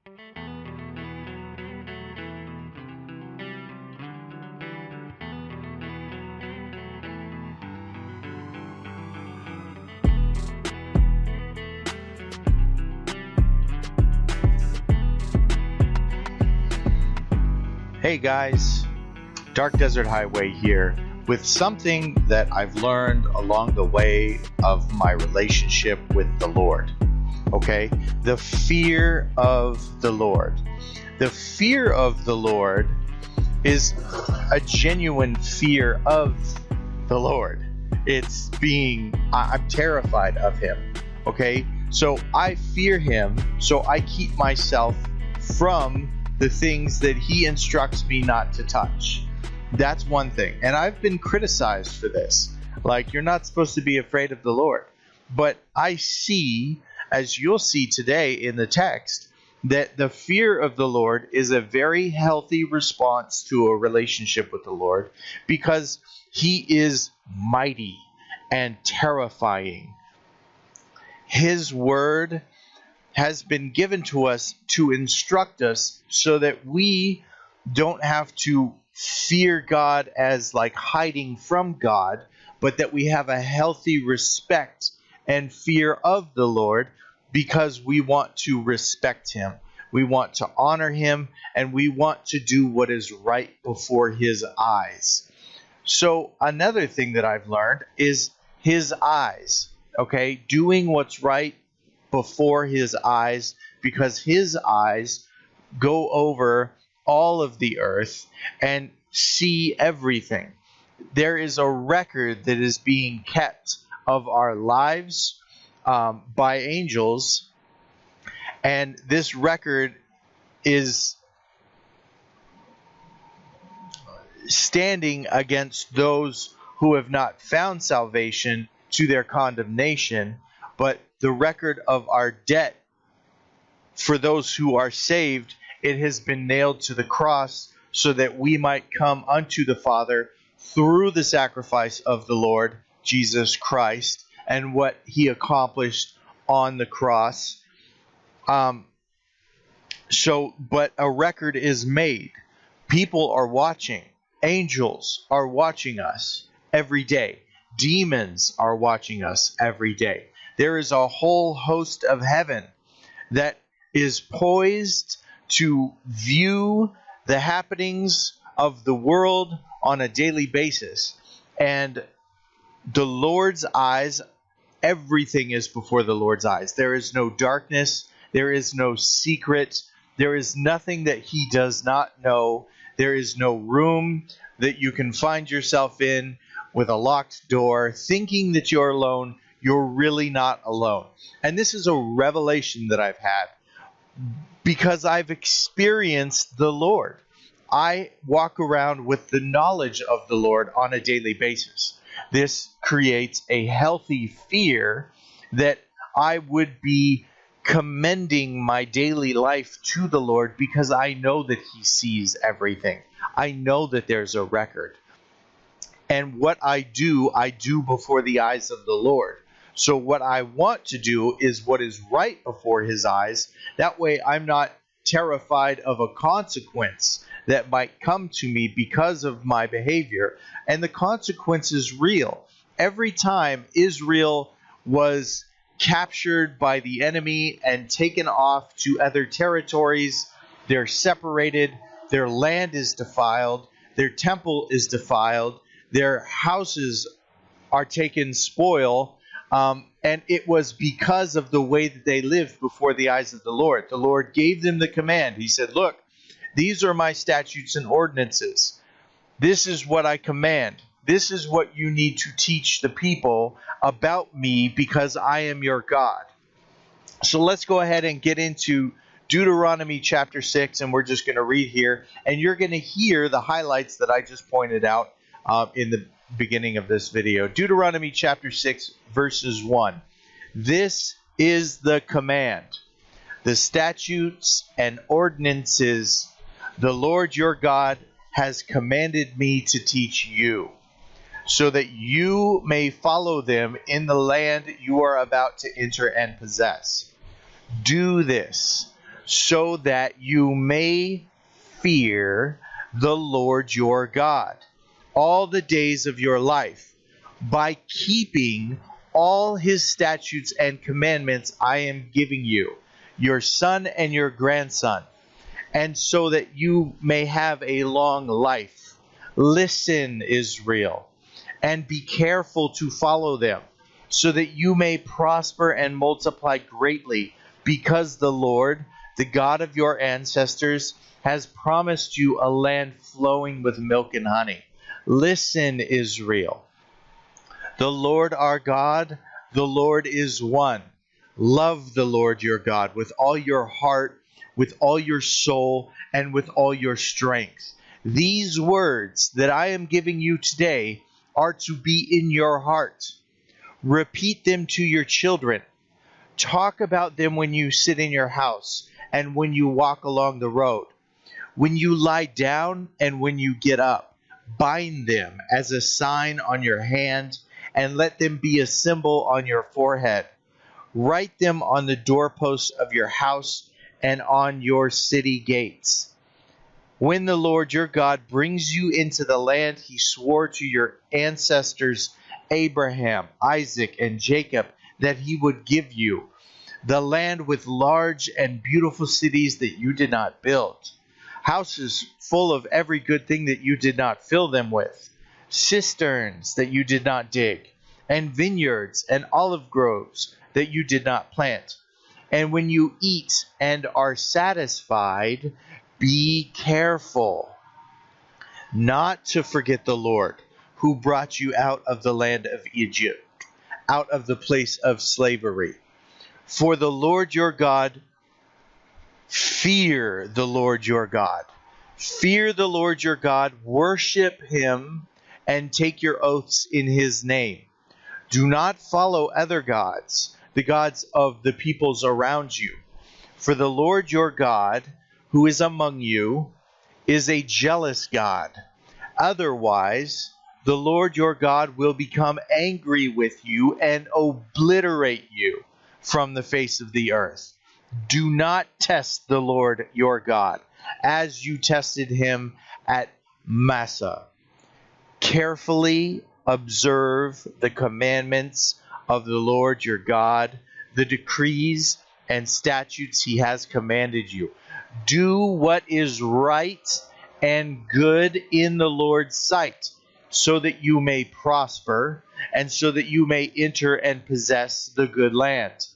Hey guys, Dark Desert Highway here with something that I've learned along the way of my relationship with the Lord. Okay? The fear of the Lord. The fear of the Lord is a genuine fear of the Lord. It's I'm terrified of Him. Okay? So I fear Him, so I keep myself from the things that He instructs me not to touch. That's one thing. And I've been criticized for this. Like, you're not supposed to be afraid of the Lord. But I see, as you'll see today in the text, that the fear of the Lord is a very healthy response to a relationship with the Lord, because He is mighty and terrifying. His word has been given to us to instruct us so that we don't have to fear God as like hiding from God, but that we have a healthy respect and fear of the Lord because we want to respect Him. We want to honor Him, and we want to do what is right before His eyes. So another thing that I've learned is His eyes, okay? Doing what's right before His eyes, because His eyes go over all of the earth and see everything. There is a record that is being kept of our lives by angels, and this record is standing against those who have not found salvation to their condemnation, but the record of our debt for those who are saved, it has been nailed to the cross so that we might come unto the Father through the sacrifice of the Lord Jesus Christ and what He accomplished on the cross. But a record is made. People are watching. Angels are watching us every day. Demons are watching us every day. There is a whole host of heaven that is poised to view the happenings of the world on a daily basis. And the Lord's eyes, everything is before the Lord's eyes. There is no darkness. There is no secret. There is nothing that He does not know. There is no room that you can find yourself in with a locked door, thinking that you're alone. You're really not alone. And this is a revelation that I've had because I've experienced the Lord. I walk around with the knowledge of the Lord on a daily basis. This creates a healthy fear that I would be commending my daily life to the Lord because I know that He sees everything. I know that there's a record. And what I do before the eyes of the Lord. So what I want to do is what is right before His eyes. That way I'm not terrified of a consequence that might come to me because of my behavior. And the consequence is real. Every time Israel was captured by the enemy and taken off to other territories, they're separated, their land is defiled, their temple is defiled, their houses are taken spoil, and it was because of the way that they lived before the eyes of the Lord. The Lord gave them the command. He said, look, these are my statutes and ordinances. This is what I command. This is what you need to teach the people about me because I am your God. So let's go ahead and get into Deuteronomy chapter 6, and we're just going to read here. And you're going to hear the highlights that I just pointed out in the beginning of this video. Deuteronomy chapter 6, verses 1. This is the command, the statutes and ordinances the Lord your God has commanded me to teach you, so that you may follow them in the land you are about to enter and possess. Do this so that you may fear the Lord your God all the days of your life, by keeping all his statutes and commandments I am giving you, your son and your grandson, and so that you may have a long life. Listen, Israel, and be careful to follow them, so that you may prosper and multiply greatly, because the Lord, the God of your ancestors, has promised you a land flowing with milk and honey. Listen, Israel. The Lord our God, the Lord is one. Love the Lord your God with all your heart, with all your soul, and with all your strength. These words that I am giving you today are to be in your heart. Repeat them to your children. Talk about them when you sit in your house and when you walk along the road, when you lie down and when you get up. Bind them as a sign on your hand, and let them be a symbol on your forehead. Write them on the doorposts of your house and on your city gates. When the Lord your God brings you into the land he swore to your ancestors Abraham, Isaac, and Jacob that he would give you, the land with large and beautiful cities that you did not build, houses full of every good thing that you did not fill them with, cisterns that you did not dig, and vineyards and olive groves that you did not plant. And when you eat and are satisfied, be careful not to forget the Lord, who brought you out of the land of Egypt, out of the place of slavery. For the Lord your God, fear the Lord your God. Fear the Lord your God, worship him, and take your oaths in his name. Do not follow other gods, the gods of the peoples around you. For the Lord your God, who is among you, is a jealous God. Otherwise, the Lord your God will become angry with you and obliterate you from the face of the earth. Do not test the Lord your God, as you tested him at Massah. Carefully observe the commandments of the Lord your God, the decrees and statutes he has commanded you. Do what is right and good in the Lord's sight, so that you may prosper, and so that you may enter and possess the good land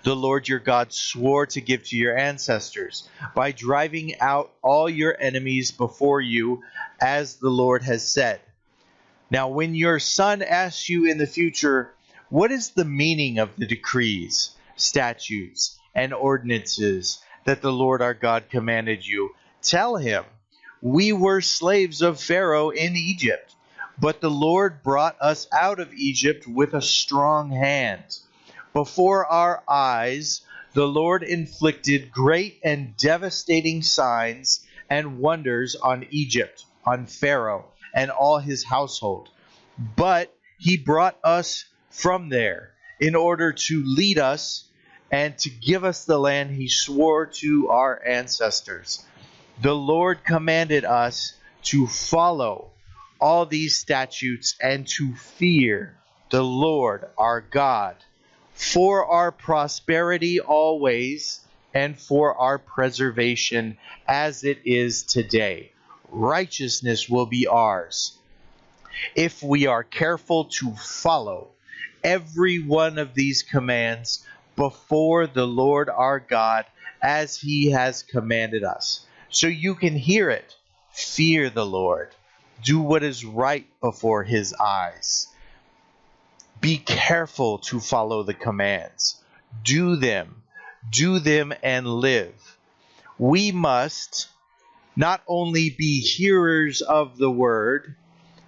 the Lord your God swore to give to your ancestors, by driving out all your enemies before you, as the Lord has said. Now, when your son asks you in the future, what is the meaning of the decrees, statutes, and ordinances that the Lord our God commanded you, tell him, we were slaves of Pharaoh in Egypt, but the Lord brought us out of Egypt with a strong hand. Before our eyes, the Lord inflicted great and devastating signs and wonders on Egypt, on Pharaoh, and all his household. But he brought us from there in order to lead us and to give us the land he swore to our ancestors. The Lord commanded us to follow all these statutes and to fear the Lord our God, for our prosperity always, and for our preservation as it is today. Righteousness will be ours, if we are careful to follow every one of these commands before the Lord our God, as he has commanded us. So you can hear it. Fear the Lord. Do what is right before his eyes. Be careful to follow the commands. Do them and live. We must not only be hearers of the word,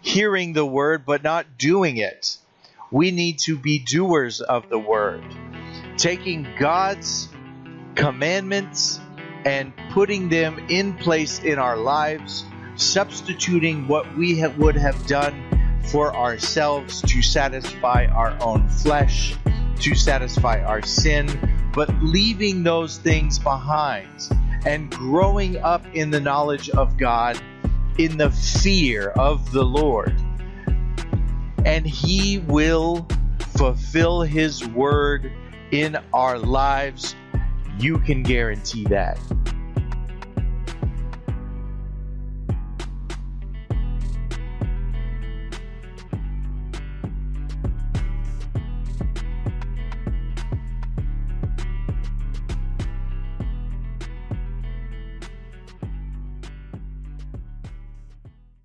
hearing the word, but not doing it. We need to be doers of the word, taking God's commandments and putting them in place in our lives, substituting what we would have done for ourselves to satisfy our own flesh, to satisfy our sin. but leaving those things behind and growing up in the knowledge of God, in the fear of the Lord. And He will fulfill His word in our lives. You can guarantee that.